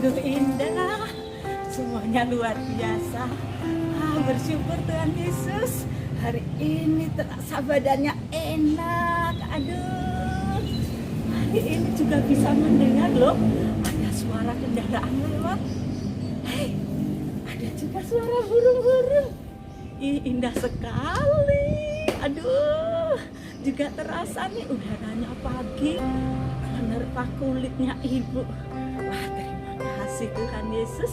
sungguh indah, semuanya luar biasa. Bersyukur Tuhan Yesus, hari ini terasa badannya enak. Aduh, hari ini juga bisa mendengar loh, ada suara kendaraan lewat. Hei, ada juga suara burung-burung. Indah sekali. Aduh, juga terasa nih udaranya pagi menerpa kulitnya ibu. Wah, terima kasih Tuhan Yesus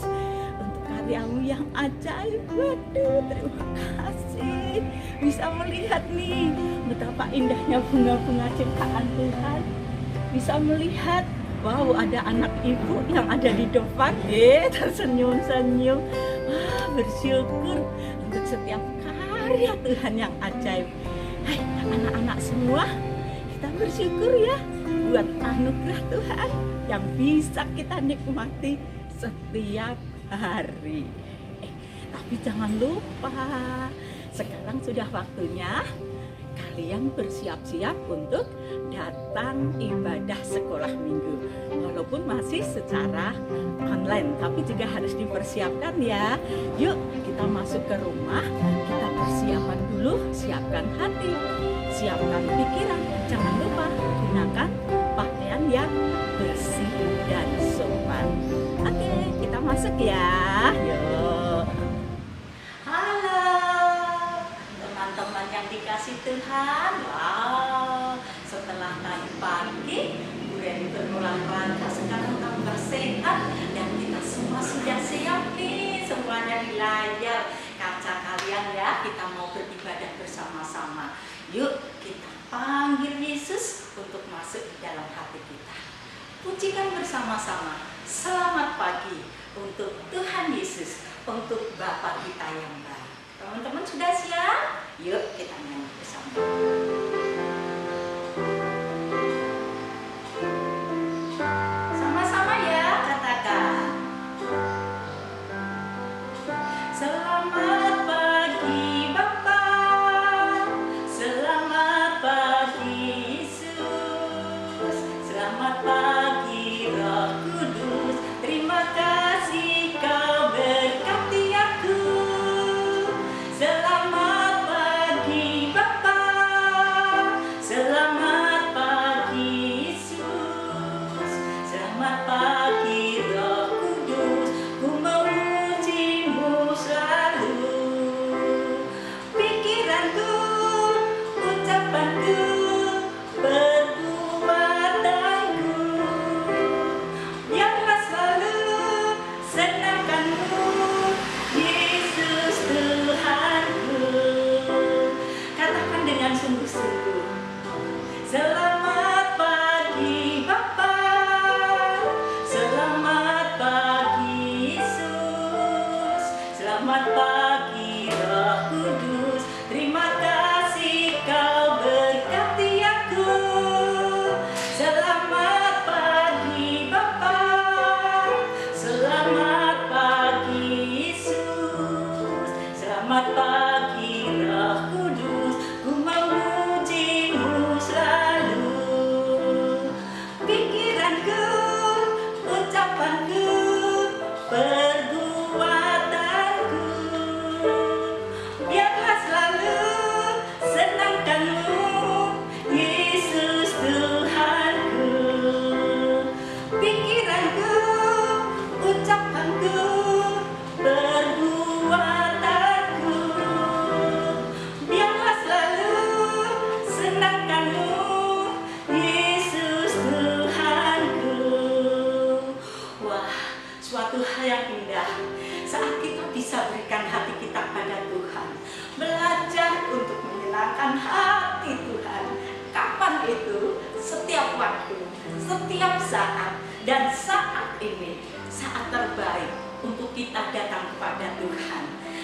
untuk karyamu yang ajaib. Waduh, terima kasih bisa melihat nih betapa indahnya bunga-bunga ciptaan Tuhan. Bisa melihat, wow, ada anak ibu yang ada di depan, tersenyum-senyum. Wah, bersyukur untuk setiap karya Tuhan yang ajaib. Hai anak-anak semua, kita bersyukur ya buat anugerah Tuhan yang bisa kita nikmati setiap hari. Tapi jangan lupa, sekarang sudah waktunya kalian bersiap-siap untuk datang ibadah sekolah minggu. Walaupun masih secara online, tapi juga harus dipersiapkan ya. Yuk kita masuk ke rumah, kita persiapan dulu, siapkan hati, siapkan pikiran. Jangan lupa gunakan pakaian yang bersih dan sopan. Oke, kita masuk ya. Yuk. Halo teman-teman yang dikasih Tuhan. Wow, setelah tadi pagi Bu Reni berolahraga, sekarang tambah sehat dan kita semua sudah siap nih, semuanya di layar kaca kalian ya. Kita mau beribadah bersama-sama. Yuk kita panggil Yesus untuk masuk di dalam hati kita. Pujikan bersama-sama. Selamat pagi untuk Tuhan Yesus, untuk Bapa kita yang baik. Teman-teman sudah siap? Yuk kita nyanyi bersama. Sama-sama ya, katakan. Selamat pagi Bapa, selamat pagi Yesus, selamat pagi Roh Kudus. Terima kasih kau berkati aku. Selamat pagi Bapa, selamat pagi Yesus, selamat pagi Roh Kudus. Ku memujimu selalu. Pikiranku, ucapanku, perbuatanku, biarlah selalu senangkanmu, Yesus Tuhanku. Katakan dengan sungguh-sungguh. Selamat pagi Bapa, selamat pagi Yesus, selamat pagi Roh Kudus. Terima kasih kau berkati aku. Selamat pagi Bapa, selamat pagi Yesus, selamat pagi Roh Kudus. Ku memujimu selalu. Pikiranku, ucapanku, perbuatanku, biarlah selalu senangkanmu, Yesus Tuhanku. Pikiranku, ucapanku, perbuatanku, biarlah selalu senangkanmu, Yesus Tuhanku. Wah, suatu hal yang indah saat kita bisa berikan hati kita pada Tuhan, belajar untuk menyenangkan hati Tuhan. Kapan itu? Setiap waktu, setiap saat. Dan saat ini saat terbaik untuk kita datang kepada Tuhan.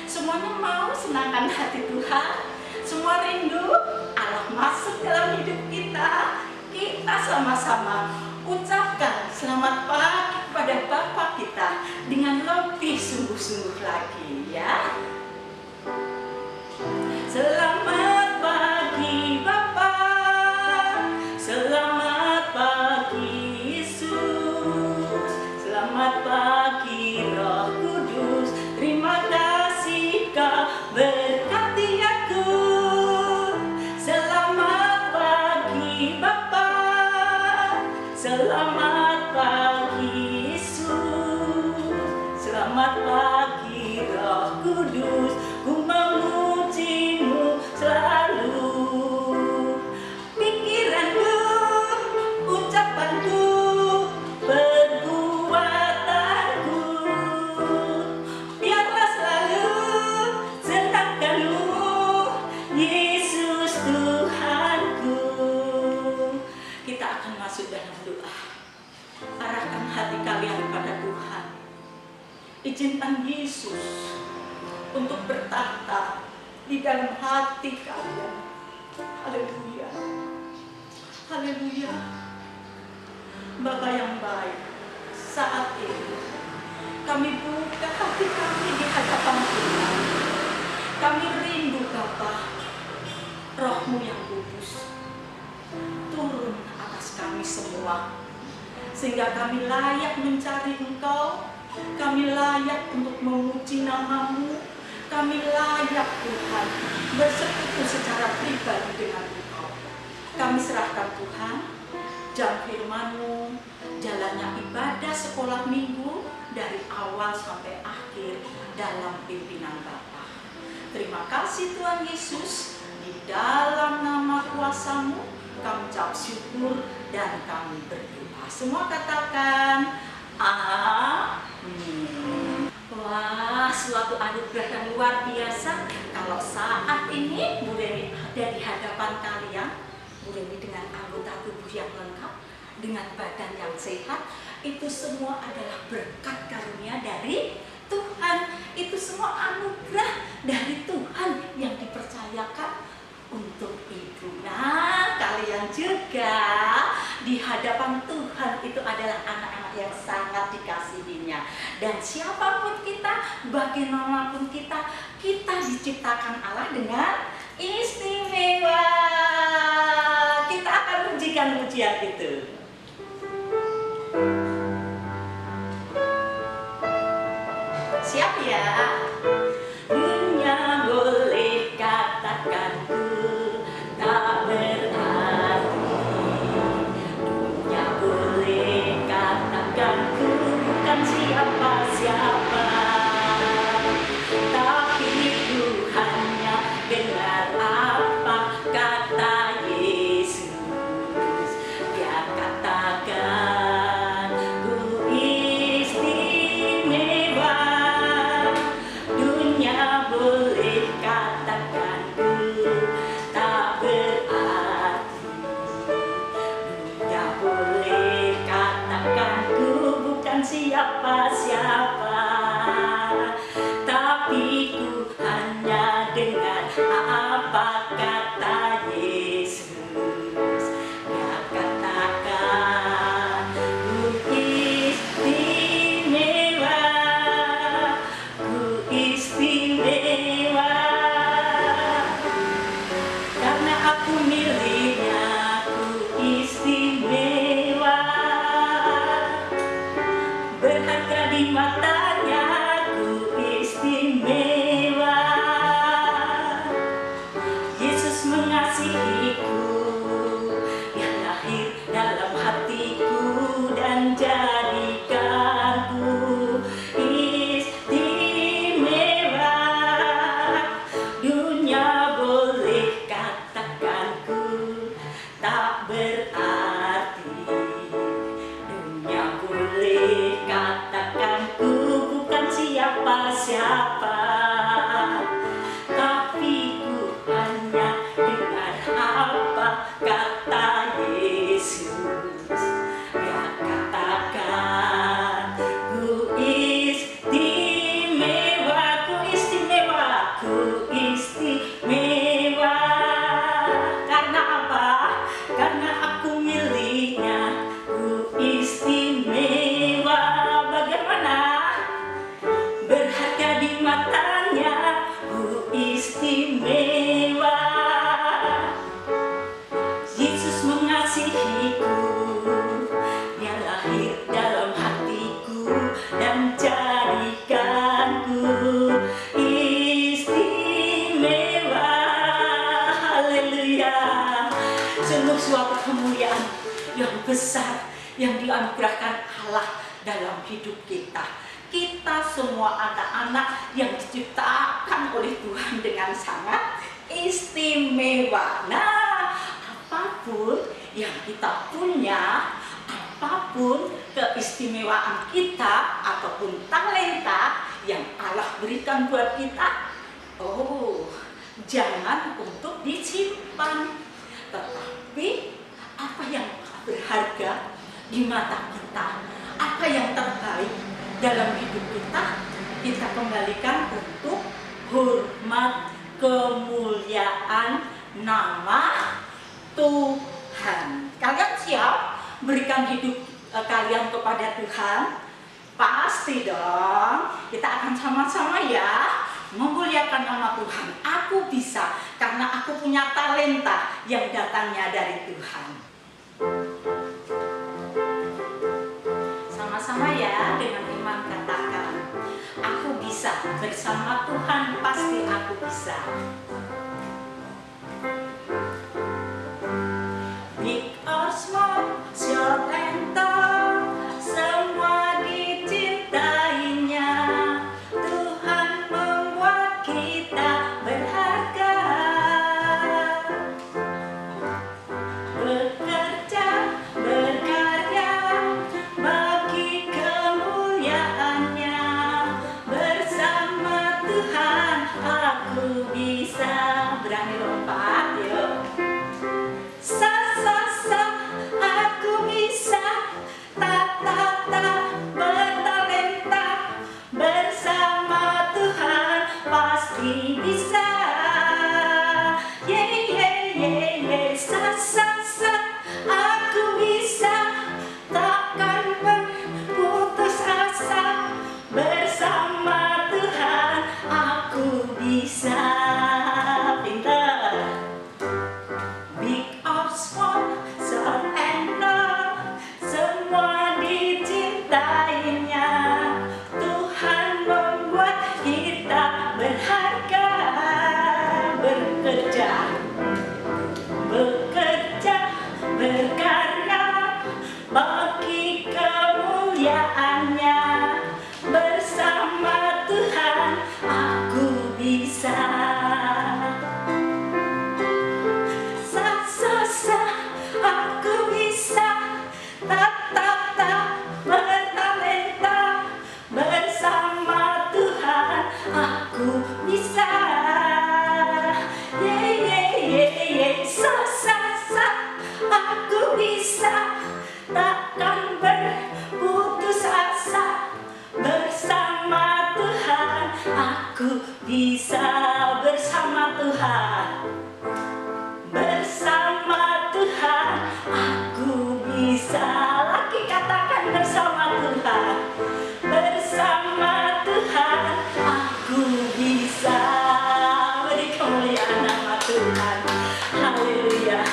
Semuanya mau senangkan hati Tuhan. Semua rindu Allah masuk dalam hidup kita. Kita sama-sama ucapkan selamat pagi kepada Bapa kita dengan lebih sungguh-sungguh lagi ya. Selamat pagi Bapa, selamat pagi Yesus, selamat pagi untuk bertata di dalam hati kalian. Haleluya. Haleluya. Bapa yang baik, saat ini kami buka hati kami di hadapan Tuhan. Kami rindu Bapa, Roh-Mu yang kudus turun atas kami semua, sehingga kami layak mencari Engkau, kami layak untuk memuji nama-Mu, kami layak Tuhan bersekutu secara pribadi dengan Engkau. Kami serahkan Tuhan jam firman-Mu, jalannya ibadah sekolah minggu dari awal sampai akhir dalam pimpinan Bapa. Terima kasih Tuhan Yesus, di dalam nama kuasa-Mu kami ucap syukur dan kami berdoa. Semua katakan amin. Wah, suatu anugerah yang luar biasa kalau saat ini Bu Reni ada di hadapan kalian. Bu Reni dengan anggota tubuh yang lengkap, dengan badan yang sehat, itu semua adalah berkat karunia dari Tuhan. Itu semua anugerah dari Tuhan yang dipercayakan untuk ibu. Nah, kalian juga di hadapan Tuhan itu adalah anak-anak yang sangat dikasihinya. Dan siapapun kita, bagaimanapun kita diciptakan Allah dengan istimewa. Kita akan pujikan pujian itu. Siap ya? Dunia boleh katakan ku tak berarti, dunia boleh katakan ku bukan siapa-siapa, tapi ku hanya dengar apa kata Yesus. Dia katakan ku istimewa. Dunia boleh katakan ku tak berarti, dunia boleh katakan ku bukan siapa-siapa, tapi ku hanya dengar apa kata Yesus. Dia katakan ku istimewa, ku istimewa, karena aku miliknya, ku istimewa, berharga di matanya, ku istimewa. Yesus mengasihiku, Dia lahir dalam hatiku dan jadikanku istimewa. Dunia boleh katakan ku tak berarti, dunia boleh katakan ku bukan siapa-siapa, tapi ku hanya dengar apa kata Yesus. Dia katakan ku istimewa, ku istimewa, ku istimewa. Karena apa? Karena aku miliknya, ku istimewa. Bagaimana? Berharga di matanya, ku istimewa. Yesus mengasihiku, Dia lahir dalam hatiku dan jadikanku istimewa. Haleluya. Sungguh suatu kemuliaan yang besar yang dianugerahkan Allah dalam hidup kita. Kita semua anak-anak yang diciptakan oleh Tuhan dengan sangat istimewa. Nah, apapun yang kita punya, apapun keistimewaan kita ataupun talenta yang Allah berikan buat kita, jangan untuk disimpan, tetapi apa yang berharga di mata kita, apa yang terbaik dalam hidup kita, kita kembalikan untuk hormat, kemuliaan nama Tuhan. Kalian siap berikan hidup kalian kepada Tuhan? Pasti dong. Kita akan sama-sama ya memuliakan nama Tuhan. Aku bisa karena aku punya talenta yang datangnya dari Tuhan. Sama-sama ya, dengan iman katakan, aku bisa bersama Tuhan, pasti aku bisa. Big or small, short and tall, semua dicintainya. Tuhan membuat kita berharga. Bekerja, berkarya, bagi kemuliaannya. Bersama Tuhan aku bisa. Berani lompat yuk. Aku bisa, bertalenta, bersama Tuhan pasti bisa. Aku bisa, takkan berputus asa. Bersama Tuhan aku bisa. Pintar. Big or small, short and tall, semua dicintainya. Tuhan membuat kita berharga. Bekerja, berkarya, bagi kemuliaannya. Bersama Tuhan aku bisa. Aku bisa, bertalenta, bersama Tuhan aku bisa. Aku bisa, takkan berputus asa. Bersama Tuhan aku bisa. Bersama Tuhan, bersama Tuhan aku bisa. Lagi katakan bersama Tuhan. Bersama Tuhan aku bisa. Beri kemuliaan nama Tuhan. Haleluya.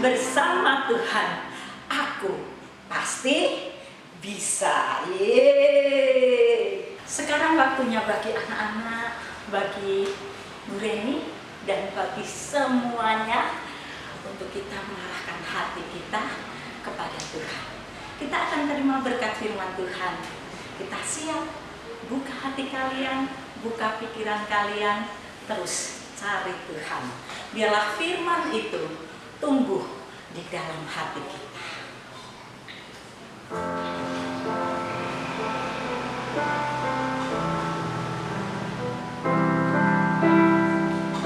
Bersama Tuhan aku pasti bisa. Yeay. Sekarang waktunya bagi anak-anak, bagi Bu Reni, dan bagi semuanya untuk kita mengarahkan hati kita kepada Tuhan. Kita akan terima berkat firman Tuhan. Kita siap, buka hati kalian, buka pikiran kalian, terus cari Tuhan. Biarlah firman itu tumbuh di dalam hati kita.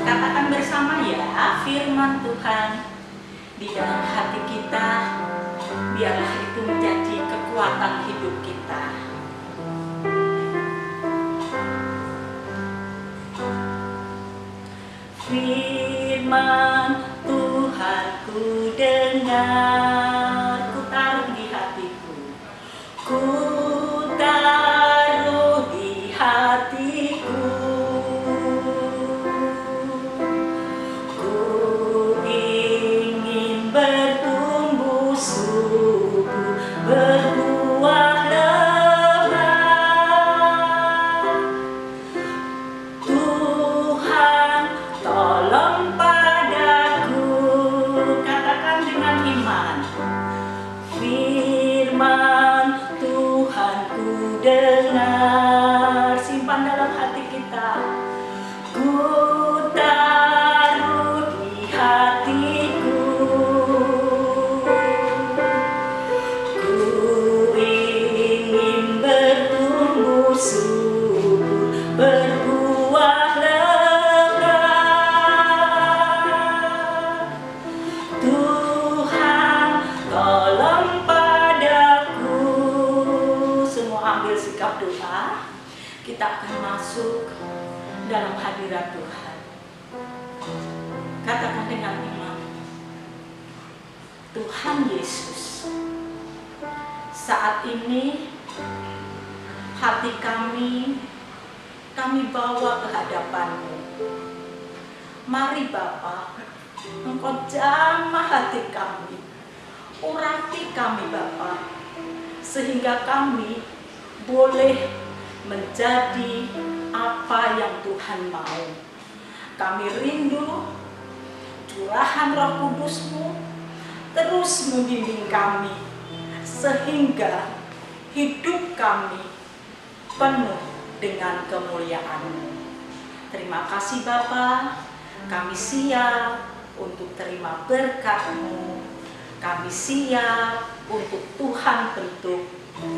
Katakan bersama ya, firman Tuhan di dalam hati kita, biarlah itu menjadi kekuatan hidup kita. Firman Tuhan ku dengar, ku taruh di hatiku, ku taruh di hatiku. Berbuah lebat. Tuhan tolong padaku. Katakan dengan iman. dalam hadirat Tuhan. Katakan dengan iman, Tuhan Yesus, saat ini hati kami bawa ke hadapan-Mu. Mari Bapa, Engkau jamah hati kami, urati kami Bapa, sehingga kami boleh menjadi apa yang Tuhan mau. Kami rindu curahan Roh Kudus-Mu terus membimbing kami, sehingga hidup kami penuh dengan kemuliaan-Mu. Terima kasih Bapa, kami siap untuk terima berkat-Mu. Kami siap untuk Tuhan bentuk,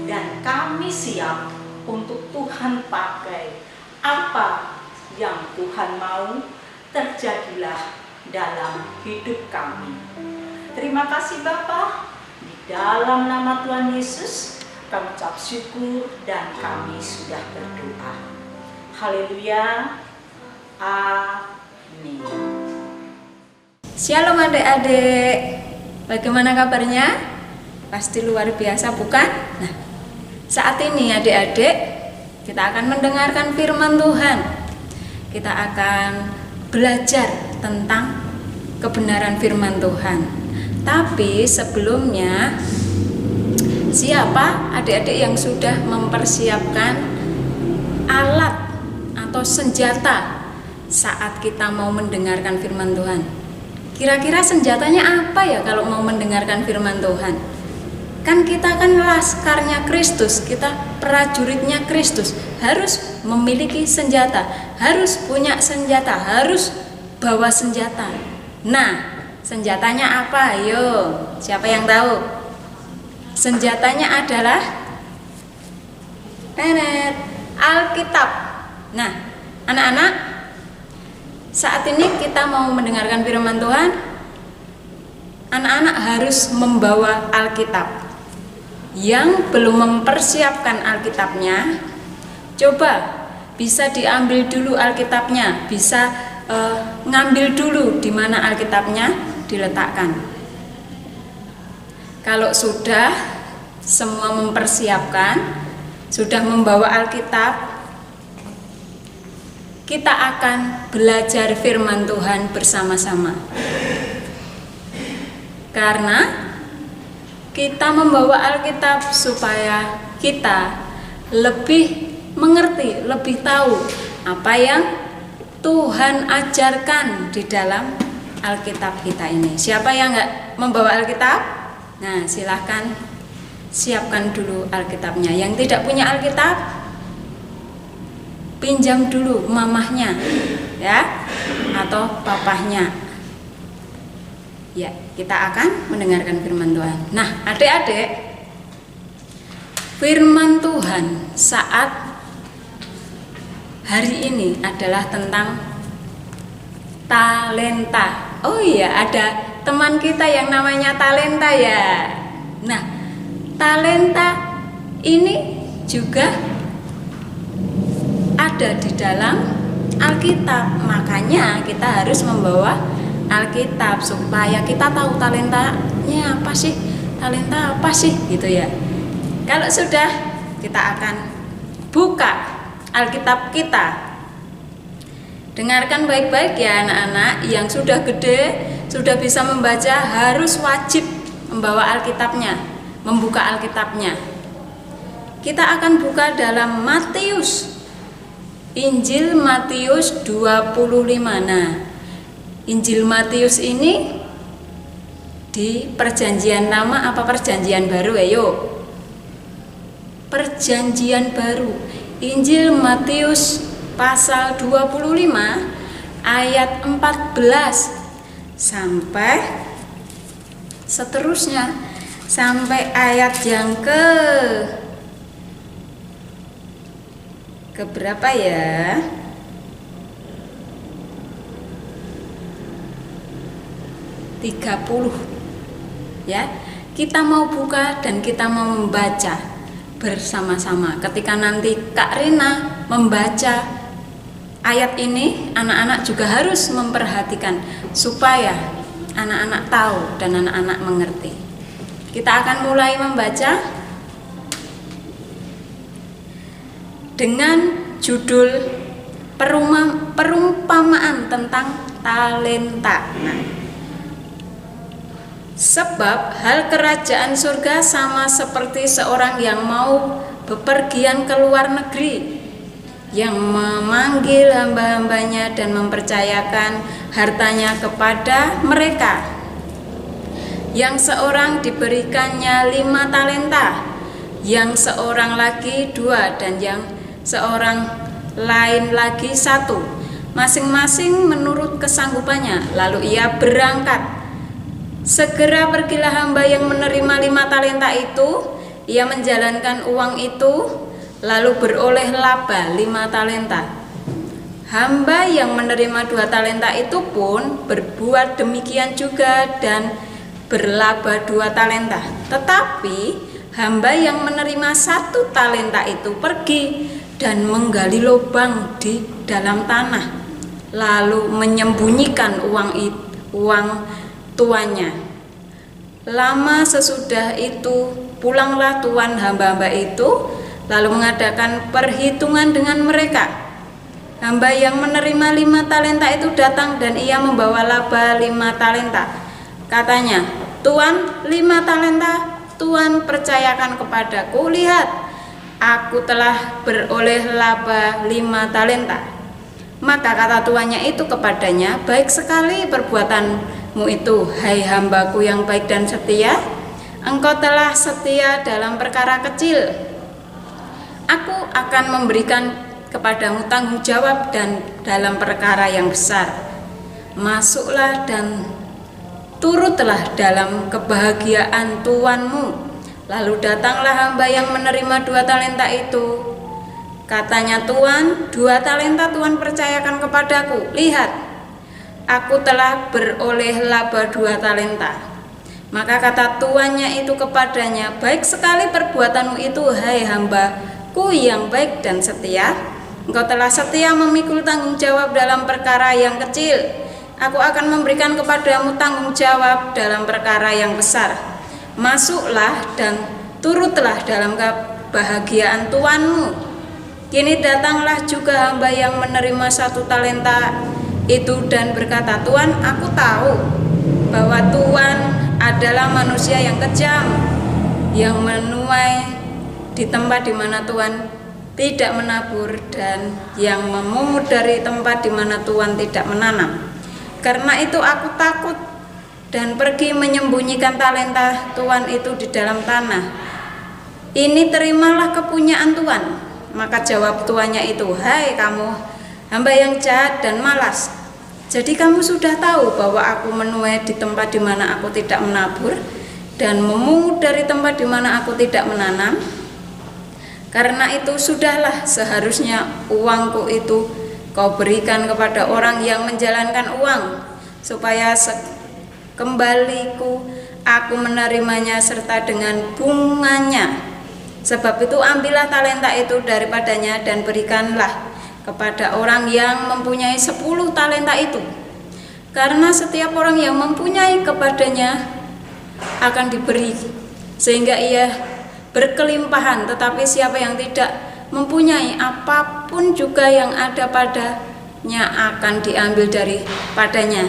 dan kami siap untuk Tuhan pakai. Apa yang Tuhan mau, terjadilah dalam hidup kami. Terima kasih Bapa, di dalam nama Tuhan Yesus kami ucap syukur dan kami sudah berdoa. Haleluya. Amin. Shalom adik-adik, bagaimana kabarnya? Pasti luar biasa bukan? Nah, saat ini adik-adik kita akan mendengarkan firman Tuhan. Kita akan belajar tentang kebenaran firman Tuhan. Tapi sebelumnya, siapa adik-adik yang sudah mempersiapkan alat atau senjata saat kita mau mendengarkan firman Tuhan? Kira-kira senjatanya apa ya kalau mau mendengarkan firman Tuhan? Kan kita kan laskarnya Kristus, kita prajuritnya Kristus, harus memiliki senjata, harus punya senjata, harus bawa senjata. Nah, senjatanya apa? Ayo, siapa yang tahu? Senjatanya adalah Alkitab. Nah, anak-anak, saat ini kita mau mendengarkan firman Tuhan. Anak-anak harus membawa Alkitab. Yang belum mempersiapkan Alkitabnya, coba bisa diambil dulu Alkitabnya, bisa ngambil dulu di mana Alkitabnya diletakkan. Kalau sudah semua mempersiapkan, sudah membawa Alkitab, kita akan belajar firman Tuhan bersama-sama. Karena kita membawa Alkitab supaya kita lebih mengerti, lebih tahu apa yang Tuhan ajarkan di dalam Alkitab kita ini. Siapa yang enggak membawa Alkitab? Nah, silahkan siapkan dulu Alkitabnya. Yang tidak punya Alkitab, pinjam dulu mamahnya, ya, atau papahnya. Ya, kita akan mendengarkan firman Tuhan. Nah, adik-adik, firman Tuhan saat hari ini adalah tentang talenta. Oh iya, ada teman kita yang namanya talenta ya. Nah, talenta ini juga ada di dalam Alkitab. Makanya kita harus membawa Alkitab supaya kita tahu talentanya apa sih, talenta apa sih gitu ya. Kalau sudah, kita akan buka Alkitab kita. Dengarkan baik-baik ya anak-anak, yang sudah gede, sudah bisa membaca, harus wajib membawa Alkitabnya, membuka Alkitabnya. Kita akan buka dalam Matius, Injil Matius 25. Nah, Injil Matius ini di Perjanjian Lama apa Perjanjian Baru? Ayo. Perjanjian Baru. Injil Matius pasal 25 ayat 14 sampai seterusnya, sampai ayat yang ke berapa ya? (30) ya. Kita mau buka dan kita mau membaca bersama-sama. Ketika nanti Kak Rina membaca ayat ini anak-anak juga harus memperhatikan supaya anak-anak tahu dan anak-anak mengerti. Kita akan mulai membaca dengan judul perumpamaan tentang talenta. Nah, sebab hal kerajaan surga sama seperti seorang yang mau bepergian ke luar negeri, yang memanggil hamba-hambanya dan mempercayakan hartanya kepada mereka. Yang seorang diberikannya 5 talenta, yang seorang lagi 2, dan yang seorang lain lagi 1, masing-masing menurut kesanggupannya. Lalu ia berangkat. Segera pergilah hamba yang menerima 5 talenta itu. Ia menjalankan uang itu, lalu beroleh laba 5 talenta. Hamba yang menerima 2 talenta itu pun berbuat demikian juga dan berlaba 2 talenta. Tetapi hamba yang menerima 1 talenta itu pergi dan menggali lubang di dalam tanah, lalu menyembunyikan uang tuannya. Lama sesudah itu pulanglah tuan hamba-hamba itu, lalu mengadakan perhitungan dengan mereka. Hamba yang menerima 5 talenta itu datang dan ia membawa laba 5 talenta. Katanya, "Tuan, 5 talenta Tuan percayakan kepadaku. Lihat, aku telah beroleh laba 5 talenta." Maka kata tuannya itu kepadanya, "Baik sekali perbuatanmu itu, hai hambaku yang baik dan setia. Engkau telah setia dalam perkara kecil. Aku akan memberikan kepadamu tanggung jawab dan dalam perkara yang besar. Masuklah dan turutlah dalam kebahagiaan tuanmu." Lalu datanglah hamba yang menerima 2 talenta itu. Katanya, "Tuan, 2 talenta Tuan percayakan kepadaku. Lihat, aku telah beroleh laba 2 talenta." Maka kata tuannya itu kepadanya, "Baik sekali perbuatanmu itu, hai hambaku yang baik dan setia. Engkau telah setia memikul tanggung jawab dalam perkara yang kecil. Aku akan memberikan kepadamu tanggung jawab dalam perkara yang besar. Masuklah dan turutlah dalam kebahagiaan tuanmu." Kini datanglah juga hamba yang menerima 1 talenta itu dan berkata, "Tuan, aku tahu bahwa Tuan adalah manusia yang kejam, yang menuai di tempat di mana Tuan tidak menabur dan yang memungut dari tempat di mana Tuan tidak menanam. Karena itu aku takut dan pergi menyembunyikan talenta Tuan itu di dalam tanah. Ini terimalah kepunyaan Tuan." Maka jawab tuannya itu, "Hai kamu hamba yang jahat dan malas. Jadi kamu sudah tahu bahwa aku menuai di tempat di mana aku tidak menabur dan memungut dari tempat di mana aku tidak menanam. Karena itu sudahlah, seharusnya uangku itu kau berikan kepada orang yang menjalankan uang, supaya kembaliku aku menerimanya serta dengan bunganya. Sebab itu ambillah talenta itu daripadanya dan berikanlah kepada orang yang mempunyai 10 talenta itu. Karena setiap orang yang mempunyai kepadanya akan diberi, sehingga ia berkelimpahan. Tetapi siapa yang tidak mempunyai, apapun juga yang ada padanya akan diambil daripadanya.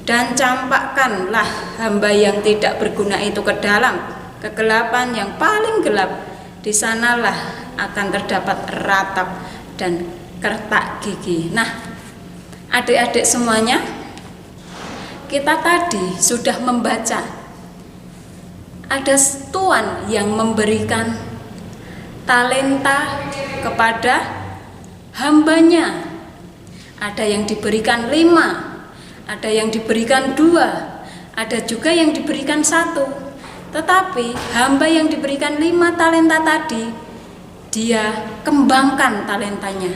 Dan campakkanlah hamba yang tidak berguna itu ke dalam kegelapan yang paling gelap. Di sanalah akan terdapat ratap dan kertak gigi." Nah, adik-adik semuanya, kita tadi sudah membaca ada tuan yang memberikan talenta kepada hambanya. Ada yang diberikan 5, ada yang diberikan 2, ada juga yang diberikan 1. Tetapi hamba yang diberikan 5 talenta tadi, dia kembangkan talentanya.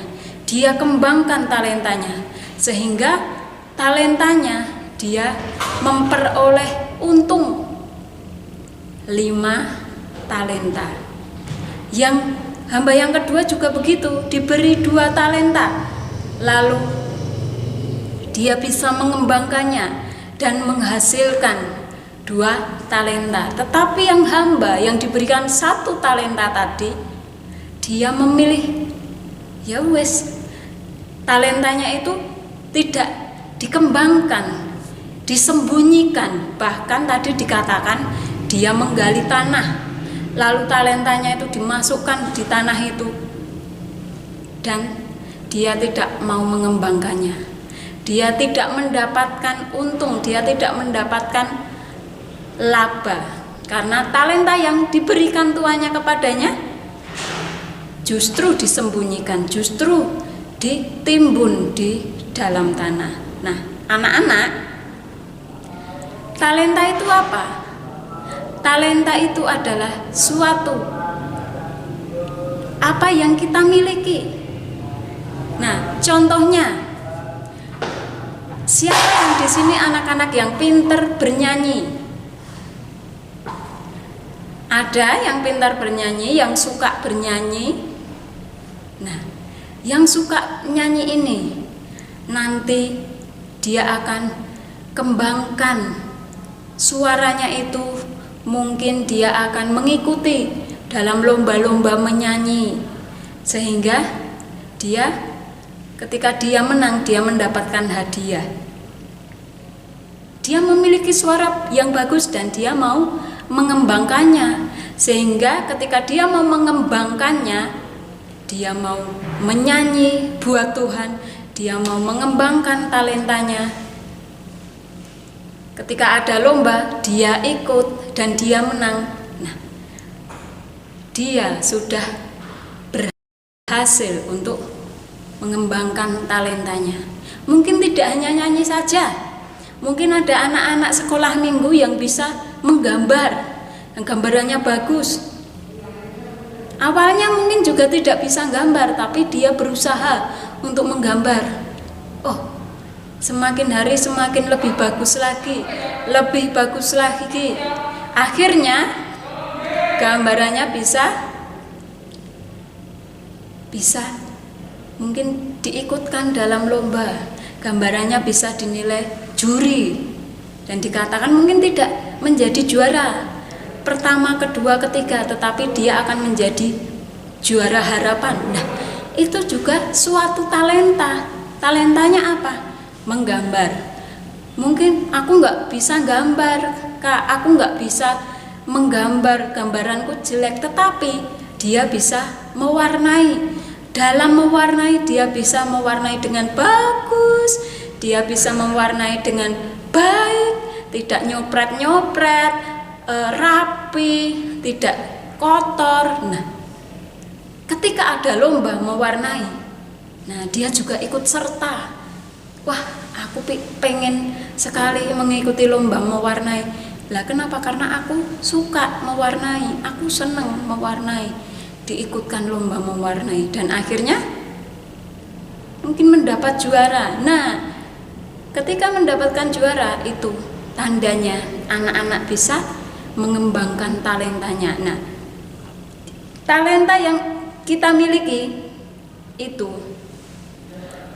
Sehingga talentanya dia memperoleh untung 5 talenta. Yang hamba yang kedua juga begitu, diberi 2 talenta. lalu dia bisa mengembangkannya dan menghasilkan 2 talenta. Tetapi yang hamba yang diberikan 1 talenta tadi, dia memilih, ya wes, talentanya itu tidak dikembangkan, disembunyikan. Bahkan tadi dikatakan dia menggali tanah, lalu talentanya itu dimasukkan di tanah itu, dan dia tidak mau mengembangkannya. Dia tidak mendapatkan untung, dia tidak mendapatkan laba, karena talenta yang diberikan tuannya kepadanya justru disembunyikan, justru ditimbun di dalam tanah. Nah, anak-anak, talenta itu apa? Talenta itu adalah suatu apa yang kita miliki. Nah, contohnya, siapa yang di sini anak-anak yang pintar bernyanyi? Ada yang pintar bernyanyi, yang suka bernyanyi. Nah, yang suka nyanyi ini nanti dia akan kembangkan suaranya itu. Mungkin dia akan mengikuti dalam lomba-lomba menyanyi, sehingga dia ketika dia menang, dia mendapatkan hadiah. Dia memiliki suara yang bagus dan dia mau mengembangkannya, sehingga ketika dia mau mengembangkannya, dia mau menyanyi buat Tuhan, dia mau mengembangkan talentanya. Ketika ada lomba, dia ikut dan dia menang. Nah, dia sudah berhasil untuk mengembangkan talentanya. Mungkin tidak hanya nyanyi saja, mungkin ada anak-anak sekolah minggu yang bisa menggambar, yang gambarannya bagus. Awalnya mungkin juga tidak bisa gambar, tapi dia berusaha untuk menggambar. Oh, semakin hari semakin lebih bagus lagi, lebih bagus lagi. Akhirnya gambarannya bisa mungkin diikutkan dalam lomba, gambarannya bisa dinilai juri dan dikatakan mungkin tidak menjadi juara pertama, kedua, ketiga, tetapi dia akan menjadi juara harapan. Nah, itu juga suatu talenta. Talentanya apa? Menggambar. Mungkin aku nggak bisa gambar, Kak, aku nggak bisa menggambar, gambaranku jelek, tetapi dia bisa mewarnai. Dalam mewarnai, dia bisa mewarnai dengan bagus, dia bisa mewarnai dengan baik, tidak nyopret-nyopret, rapi, tidak kotor. Nah, ketika ada lomba mewarnai, nah dia juga ikut serta. Wah, aku pengen sekali mengikuti lomba mewarnai. Lah kenapa? Karena aku suka mewarnai, aku senang mewarnai. Diikutkan lomba mewarnai dan akhirnya mungkin mendapat juara. Nah, ketika mendapatkan juara itu tandanya anak-anak bisa mengembangkan talentanya. Nah, talenta yang kita miliki itu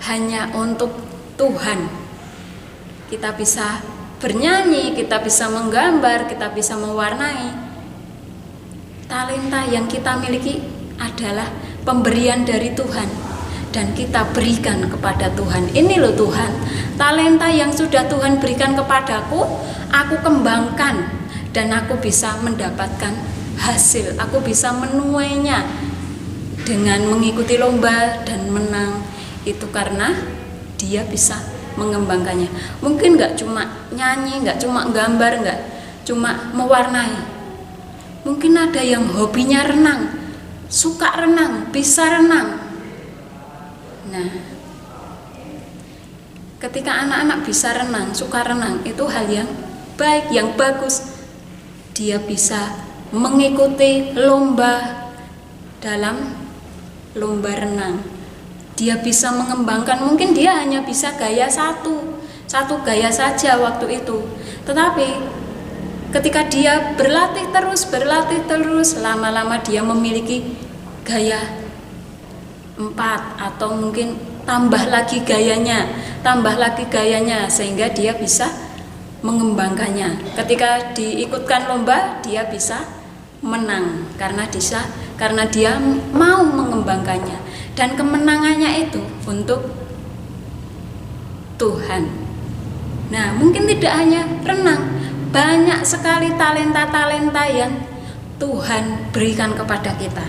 hanya untuk Tuhan. Kita bisa bernyanyi, kita bisa menggambar, kita bisa mewarnai. Talenta yang kita miliki adalah pemberian dari Tuhan dan kita berikan kepada Tuhan. Ini loh Tuhan, talenta yang sudah Tuhan berikan kepadaku, aku kembangkan dan aku bisa mendapatkan hasil, aku bisa menuainya dengan mengikuti lomba dan menang. Itu karena dia bisa mengembangkannya. Mungkin nggak cuma nyanyi, nggak cuma gambar, nggak cuma mewarnai. Mungkin ada yang hobinya renang, suka renang, bisa renang. Nah, ketika anak-anak bisa renang, suka renang, itu hal yang baik, yang bagus. Dia bisa mengikuti lomba dalam lomba renang. Dia bisa mengembangkan, mungkin dia hanya bisa gaya satu gaya saja waktu itu. Tetapi ketika dia berlatih terus, lama-lama dia memiliki gaya 4 atau mungkin tambah lagi gayanya sehingga dia bisa mengembangkannya. Ketika diikutkan lomba, dia bisa menang karena dia mau mengembangkannya, dan kemenangannya itu untuk Tuhan. Nah, mungkin tidak hanya renang, banyak sekali talenta-talenta yang Tuhan berikan kepada kita.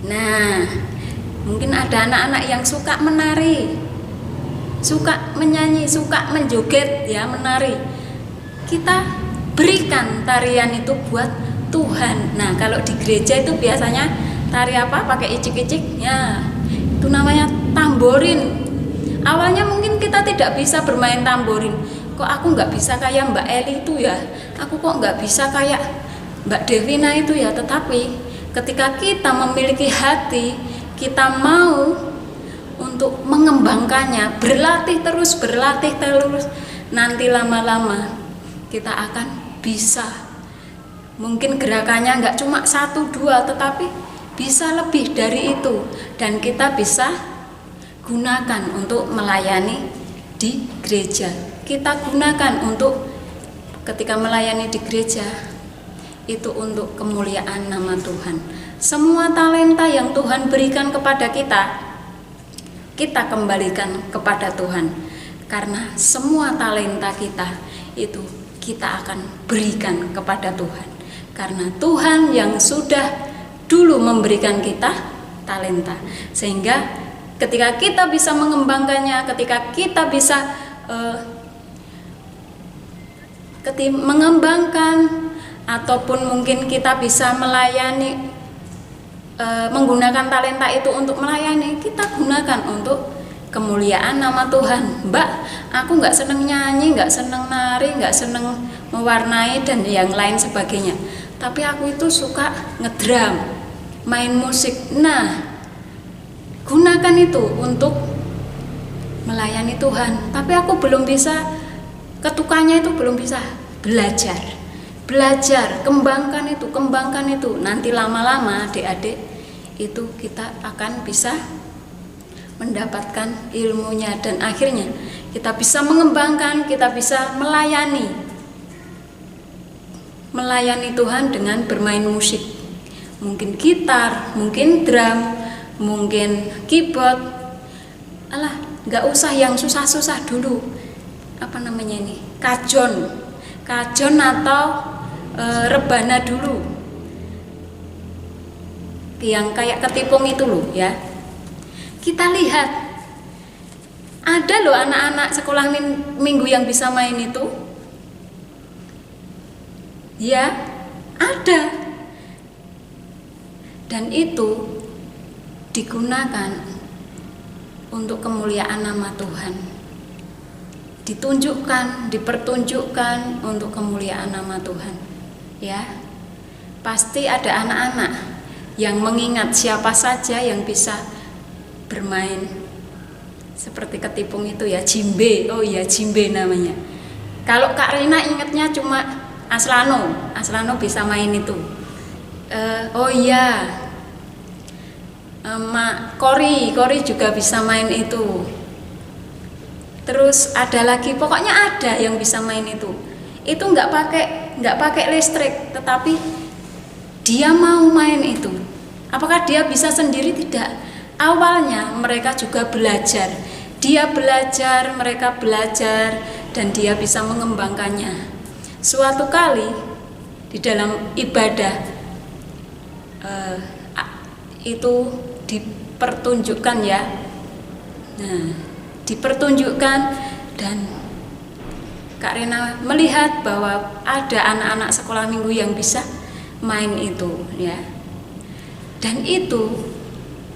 Nah, mungkin ada anak-anak yang suka menari, suka menyanyi, suka menjoget, ya, menari. Kita berikan tarian itu buat Tuhan. Nah, kalau di gereja itu biasanya tari apa? Pakai icik-icik, ya, itu namanya tamborin. Awalnya mungkin kita tidak bisa bermain tamborin. Kok aku nggak bisa kayak Mbak Eli itu ya? Aku kok nggak bisa kayak Mbak Devina itu ya? Tetapi ketika kita memiliki hati, kita mau untuk mengembangkannya, berlatih terus, nanti lama-lama kita akan bisa. Mungkin gerakannya nggak cuma 1-2, tetapi bisa lebih dari itu, dan kita bisa gunakan untuk melayani di gereja. Kita gunakan untuk ketika melayani di gereja itu untuk kemuliaan nama Tuhan. Semua talenta yang Tuhan berikan kepada kita kembalikan kepada Tuhan, karena semua talenta kita itu kita akan berikan kepada Tuhan, karena Tuhan yang sudah dulu memberikan kita talenta, sehingga ketika kita bisa mengembangkannya, ketika kita bisa mengembangkan, ataupun mungkin kita bisa melayani, menggunakan talenta itu untuk melayani, kita gunakan untuk kemuliaan nama Tuhan. Mbak, aku nggak seneng nyanyi, nggak seneng nari, nggak seneng mewarnai dan yang lain sebagainya, tapi aku itu suka ngedrum, main musik. Nah, gunakan itu untuk melayani Tuhan. Tapi aku belum bisa, ketukannya itu belum bisa. Belajar, kembangkan itu. Nanti lama-lama adik-adik itu kita akan bisa mendapatkan ilmunya, dan akhirnya kita bisa mengembangkan, kita bisa melayani Tuhan dengan bermain musik. Mungkin gitar, mungkin drum, mungkin keyboard. Alah, nggak usah yang susah-susah dulu. Apa namanya ini? Kajon atau rebana dulu. Yang kayak ketipung itu loh, ya. Kita lihat ada loh anak-anak sekolah minggu yang bisa main itu. Ya, ada. Dan itu digunakan untuk kemuliaan nama Tuhan, dipertunjukkan untuk kemuliaan nama Tuhan, ya. Pasti ada anak-anak yang mengingat siapa saja yang bisa bermain seperti ketipung itu, ya, jimbe. Oh iya, jimbe namanya. Kalau Kak Rina ingatnya cuma Aslano bisa main itu. Oh iya, Mak Kori juga bisa main itu. Terus ada lagi, pokoknya ada yang bisa main itu. Itu nggak pakai listrik, tetapi dia mau main itu. Apakah dia bisa sendiri? Tidak. Awalnya mereka juga belajar. Mereka belajar, dan dia bisa mengembangkannya. Suatu kali di dalam ibadah itu dipertunjukkan, ya. Nah, dipertunjukkan, dan Kak Rena melihat bahwa ada anak-anak sekolah minggu yang bisa main itu, ya. Dan itu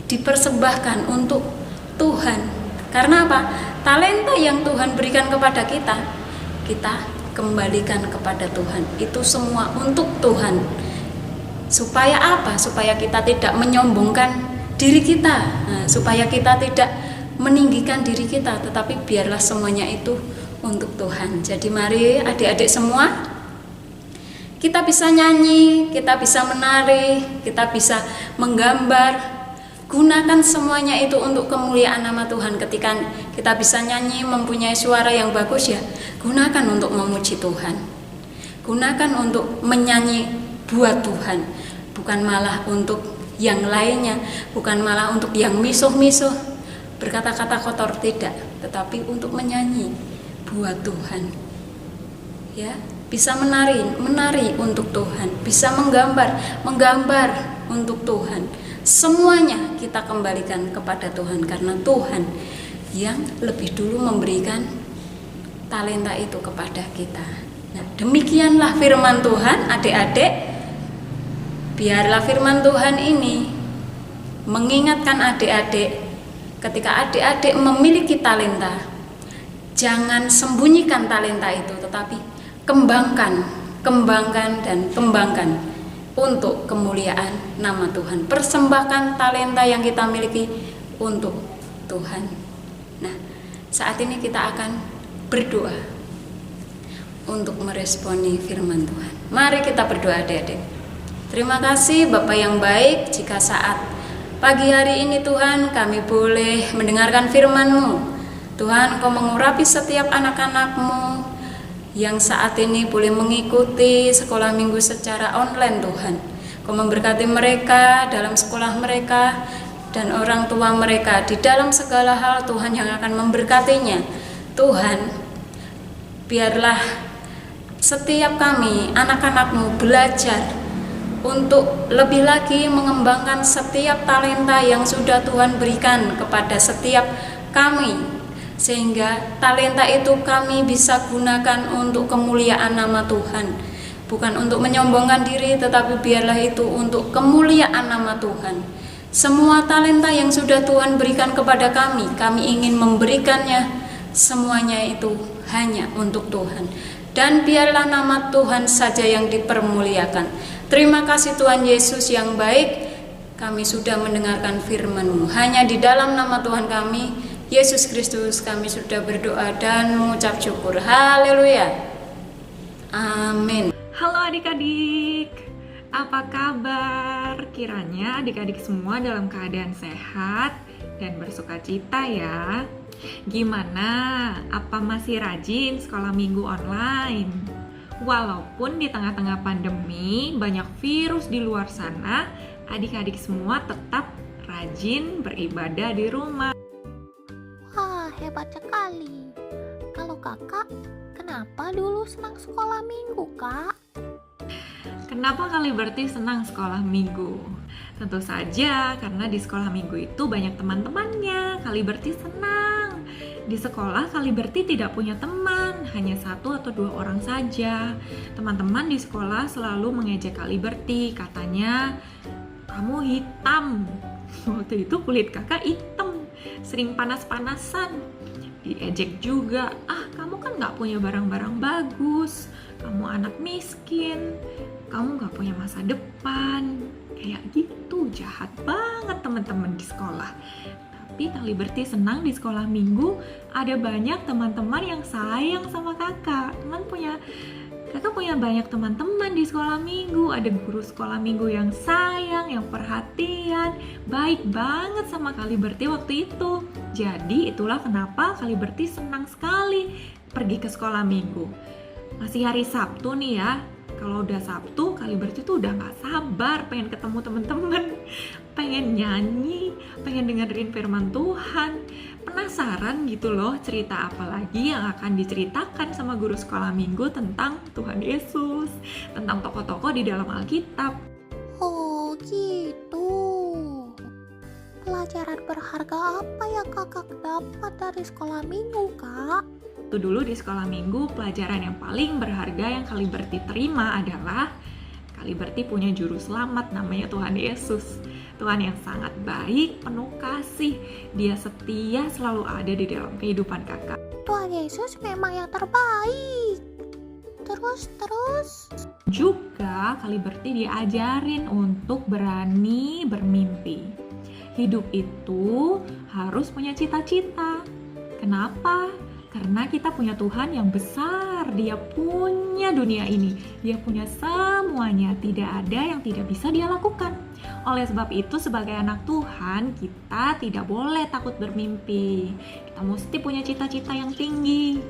dipersembahkan untuk Tuhan. Karena apa? Talenta yang Tuhan berikan kepada kita kembalikan kepada Tuhan. Itu semua untuk Tuhan. Supaya apa? Supaya kita tidak menyombongkan diri kita, supaya kita tidak meninggikan diri kita, tetapi biarlah semuanya itu untuk Tuhan. Jadi mari adik-adik semua, kita bisa nyanyi, kita bisa menari, kita bisa menggambar, Gunakan semuanya itu untuk kemuliaan nama Tuhan. Ketika kita bisa nyanyi, mempunyai suara yang bagus ya, gunakan untuk memuji Tuhan. Gunakan untuk menyanyi buat Tuhan, bukan malah untuk yang lainnya, bukan malah untuk yang misuh-misuh, berkata-kata kotor, tidak, tetapi untuk menyanyi buat Tuhan. Ya, bisa menari untuk Tuhan, bisa menggambar untuk Tuhan. Semuanya kita kembalikan kepada Tuhan, karena Tuhan yang lebih dulu memberikan talenta itu kepada kita. Nah, demikianlah firman Tuhan, adik-adik. Biarlah firman Tuhan ini mengingatkan adik-adik, ketika adik-adik memiliki talenta, jangan sembunyikan talenta itu, tetapi kembangkan dan kembangkan untuk kemuliaan nama Tuhan. Persembahkan talenta yang kita miliki untuk Tuhan. Nah, saat ini kita akan berdoa untuk meresponi firman Tuhan. Mari kita berdoa, adik-adik. Terima kasih Bapa yang baik, jika saat pagi hari ini Tuhan kami boleh mendengarkan firman-Mu. Tuhan, Engkau mengurapi setiap anak-anak-Mu yang saat ini boleh mengikuti sekolah minggu secara online. Tuhan, Kau memberkati mereka dalam sekolah mereka dan orang tua mereka di dalam segala hal. Tuhan yang akan memberkatinya. Tuhan, biarlah setiap kami anak-anak-Mu belajar untuk lebih lagi mengembangkan setiap talenta yang sudah Tuhan berikan kepada setiap kami, sehingga talenta itu kami bisa gunakan untuk kemuliaan nama Tuhan, bukan untuk menyombongkan diri, tetapi biarlah itu untuk kemuliaan nama Tuhan. Semua talenta yang sudah Tuhan berikan kepada kami ingin memberikannya semuanya itu hanya untuk Tuhan, dan biarlah nama Tuhan saja yang dipermuliakan. Terima kasih Tuhan Yesus yang baik, kami sudah mendengarkan firman-Mu. Hanya di dalam nama Tuhan kami Yesus Kristus kami sudah berdoa dan mengucap syukur. Haleluya. Amin. Halo adik-adik, apa kabar? Kiranya adik-adik semua dalam keadaan sehat dan bersuka cita ya. Gimana? Apa masih rajin sekolah minggu online? Walaupun di tengah-tengah pandemi banyak virus di luar sana, adik-adik semua tetap rajin beribadah di rumah. Wah, hebat sekali. Kalau kakak, kenapa dulu senang sekolah minggu, kak? Kenapa Kaliberti senang sekolah minggu? Tentu saja karena di sekolah minggu itu banyak teman-temannya. Kaliberti senang. Di sekolah Kaliberti tidak punya teman, hanya 1 atau 2 orang saja. Teman-teman di sekolah selalu mengejek Kaliberti, katanya, "Kamu hitam." Waktu itu kulit kakak hitam, sering panas-panasan. Diejek juga, kamu kan gak punya barang-barang bagus, kamu anak miskin, kamu gak punya masa depan. Kayak gitu, jahat banget teman-teman di sekolah. Tapi Kaliberti senang di sekolah minggu, ada banyak teman-teman yang sayang sama kakak. Kakak punya banyak teman-teman di sekolah minggu, ada guru sekolah minggu yang sayang, yang perhatian, baik banget sama Kaliberti waktu itu. Jadi itulah kenapa Kaliberti senang sekali pergi ke sekolah minggu. Masih hari Sabtu nih ya, kalau udah Sabtu Kaliberti tuh udah gak sabar pengen ketemu teman-teman, pengen nyanyi, pengen dengerin firman Tuhan. Penasaran gitu loh cerita apa lagi yang akan diceritakan sama guru sekolah minggu tentang Tuhan Yesus, tentang tokoh-tokoh di dalam Alkitab. Oh gitu. Pelajaran berharga apa yang kakak dapat dari sekolah minggu, kak? Itu dulu di sekolah minggu, pelajaran yang paling berharga yang Kaliberti terima adalah Kaliberti punya juru selamat namanya Tuhan Yesus. Tuhan yang sangat baik, penuh kasih. Dia setia, selalu ada di dalam kehidupan kakak. Tuhan Yesus memang yang terbaik. Terus. Juga Kaliberti diajarin untuk berani bermimpi. Hidup itu harus punya cita-cita. Kenapa? Karena kita punya Tuhan yang besar, Dia punya dunia ini, Dia punya semuanya, tidak ada yang tidak bisa Dia lakukan. Oleh sebab itu, sebagai anak Tuhan, kita tidak boleh takut bermimpi. Kita mesti punya cita-cita yang tinggi.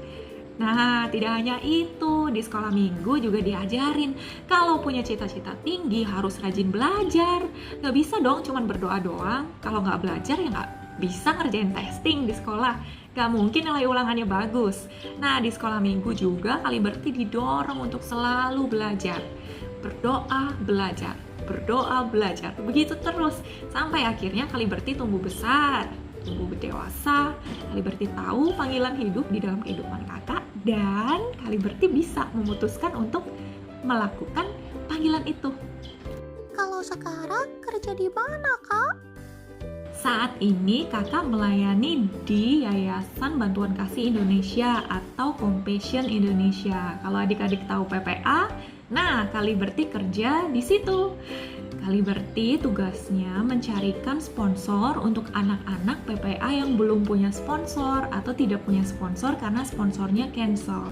Nah, tidak hanya itu, di sekolah minggu juga diajarin kalau punya cita-cita tinggi harus rajin belajar. Gak bisa dong cuman berdoa doang. Kalau gak belajar ya gak bisa ngerjain testing di sekolah. Gak mungkin nilai ulangannya bagus. Nah, di sekolah minggu juga Kaliberti didorong untuk selalu belajar. Berdoa, belajar. Berdoa, belajar. Begitu terus sampai akhirnya Kaliberti tumbuh besar, tumbuh dewasa. Kaliberti tahu panggilan hidup di dalam kehidupan kakak, dan Kaliberti bisa memutuskan untuk melakukan panggilan itu. Kalau sekarang kerja di mana, Kak? Saat ini kakak melayani di Yayasan Bantuan Kasih Indonesia atau Compassion Indonesia. Kalau adik-adik tahu PPA, nah Kaliberti kerja di situ. Kaliberti tugasnya mencarikan sponsor untuk anak-anak PPA yang belum punya sponsor atau tidak punya sponsor karena sponsornya cancel.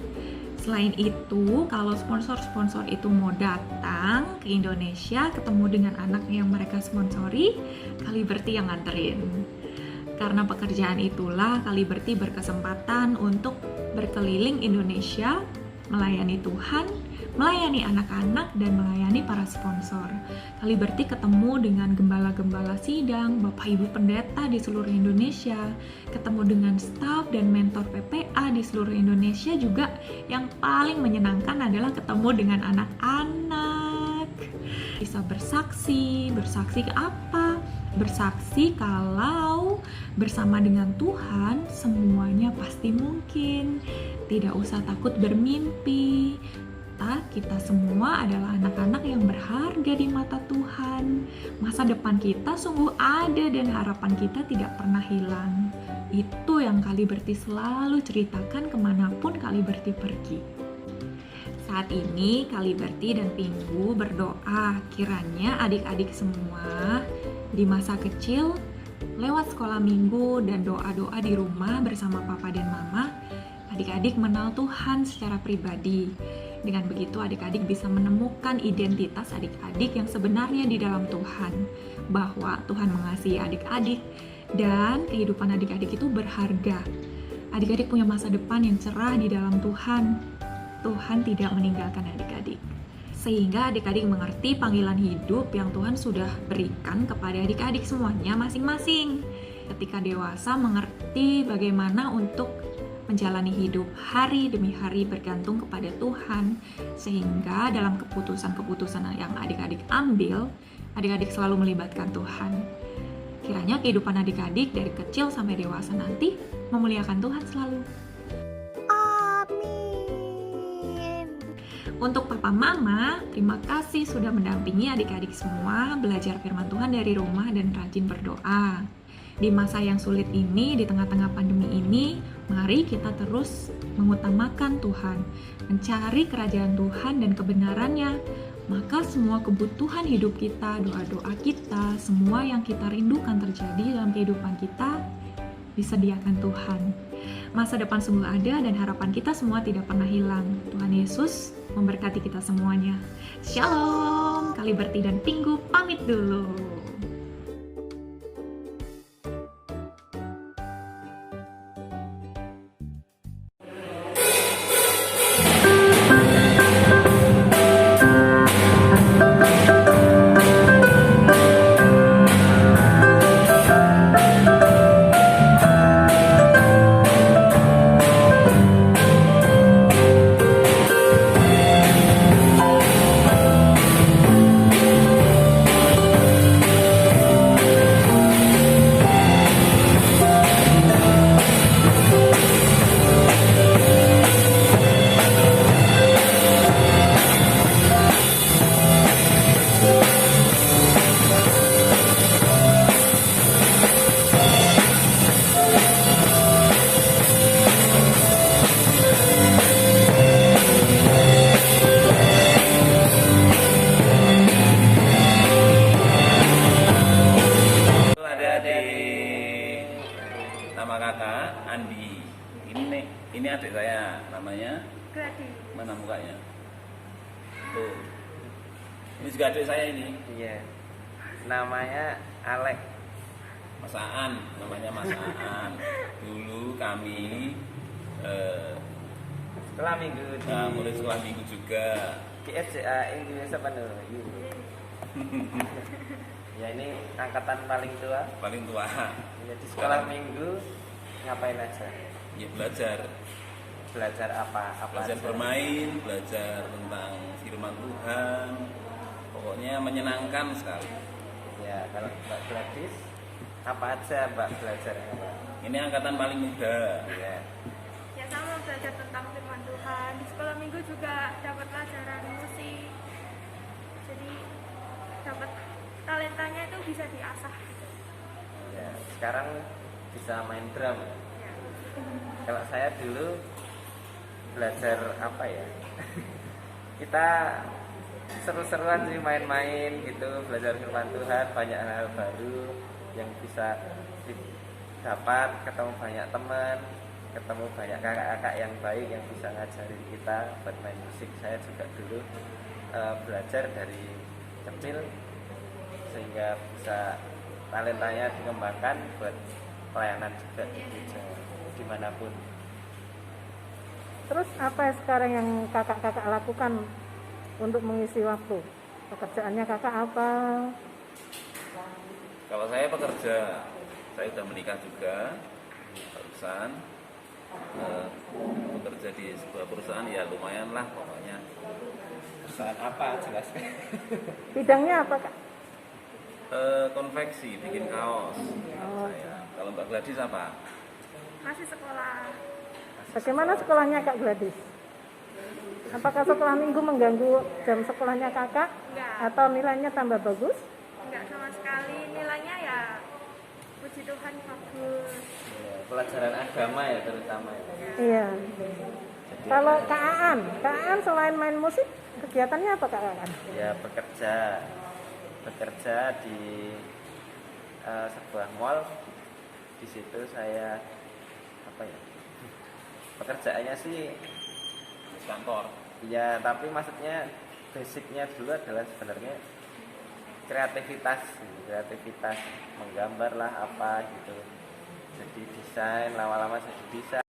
Selain itu, kalau sponsor-sponsor itu mau datang ke Indonesia ketemu dengan anak yang mereka sponsori, Kaliberti yang nganterin. Karena pekerjaan itulah Kaliberti berkesempatan untuk berkeliling Indonesia, melayani Tuhan, melayani anak-anak, dan melayani para sponsor. Kaliberti ketemu dengan gembala-gembala sidang, Bapak Ibu Pendeta di seluruh Indonesia, ketemu dengan staf dan mentor PPA di seluruh Indonesia juga. Yang paling menyenangkan adalah ketemu dengan anak-anak. Bisa bersaksi ke apa? Bersaksi kalau bersama dengan Tuhan semuanya pasti mungkin. Tidak usah takut bermimpi. Kita semua adalah anak-anak yang berharga di mata Tuhan. Masa depan kita sungguh ada dan harapan kita tidak pernah hilang. Itu yang Kaliberti selalu ceritakan kemanapun Kaliberti pergi. Saat ini Kaliberti dan Pinggu berdoa kiranya adik-adik semua di masa kecil lewat sekolah minggu dan doa-doa di rumah bersama papa dan mama, adik-adik mengenal Tuhan secara pribadi. Dengan begitu adik-adik bisa menemukan identitas adik-adik yang sebenarnya di dalam Tuhan, bahwa Tuhan mengasihi adik-adik dan kehidupan adik-adik itu berharga. Adik-adik punya masa depan yang cerah di dalam Tuhan. Tuhan tidak meninggalkan adik-adik. Sehingga adik-adik mengerti panggilan hidup yang Tuhan sudah berikan kepada adik-adik semuanya masing-masing. Ketika dewasa mengerti bagaimana untuk menjalani hidup hari demi hari bergantung kepada Tuhan, sehingga dalam keputusan-keputusan yang adik-adik ambil, adik-adik selalu melibatkan Tuhan. Kiranya kehidupan adik-adik dari kecil sampai dewasa nanti memuliakan Tuhan selalu. Amin. Untuk papa mama, terima kasih sudah mendampingi adik-adik semua belajar firman Tuhan dari rumah dan rajin berdoa. Di masa yang sulit ini, di tengah-tengah pandemi ini, mari kita terus mengutamakan Tuhan, mencari kerajaan Tuhan dan kebenarannya. Maka semua kebutuhan hidup kita, doa-doa kita, semua yang kita rindukan terjadi dalam kehidupan kita, disediakan Tuhan. Masa depan sungguh ada dan harapan kita semua tidak pernah hilang. Tuhan Yesus memberkati kita semuanya. Shalom, Kaliberti dan Pinggu pamit dulu. adik saya, namanya Gladi. mana mukanya? Tuh. Ini juga adik saya ini. Iya. Namanya Alek. Mas Aan, namanya Mas Aan. Dulu kami Sekolah minggu di murid sekolah minggu juga. di SCA Indonesia penuh. Ya ini angkatan paling tua. Paling tua. Ya, di sekolah minggu ngapain aja? Ya belajar. Belajar apa? Belajar aja? bermain, belajar tentang firman Tuhan. Pokoknya menyenangkan sekali. Ya kalau Mbak Gladys apa aja Mbak belajarnya Mbak? Ini angkatan paling muda. Ya. Ya sama belajar tentang firman Tuhan. Di sekolah minggu juga dapat pelajaran musik. Jadi dapat talentanya itu bisa diasah. Ya, sekarang bisa main drum. Ya. Kalau saya dulu belajar apa ya? Kita seru-seruan sih main-main gitu, belajar firman Tuhan, banyak hal baru yang bisa didapat, ketemu banyak teman, ketemu banyak kakak-kakak yang baik yang bisa ngajarin kita buat main musik. Saya juga dulu belajar dari kecil sehingga bisa talentanya dikembangkan buat pelayanan juga di gereja dimanapun. Terus apa sekarang yang kakak-kakak lakukan untuk mengisi waktu? Pekerjaannya kakak apa? Kalau saya pekerja, saya sudah menikah juga, barusan bekerja di sebuah perusahaan ya lumayan lah pokoknya. Perusahaan apa jelaskan? Bidangnya apa kak? Konveksi, bikin kaos. Saya. Kalau Mbak Gladys apa? Masih sekolah. Bagaimana sekolahnya Kak Gladys? Apakah sekolah minggu mengganggu jam sekolahnya kakak? Enggak. Atau nilainya tambah bagus? Enggak sama sekali. Nilainya ya puji Tuhan bagus. Ya, pelajaran agama ya terutama ya. Iya. Jadi, Kalau Kak Aan selain main musik, kegiatannya apa Kak Aan? ya bekerja di sebuah mall. Di situ saya apa ya? Pekerjaannya sih Kantor. ya, tapi maksudnya basicnya dulu adalah sebenarnya kreativitas menggambar lah apa gitu. Jadi desain, lama-lama jadi desain.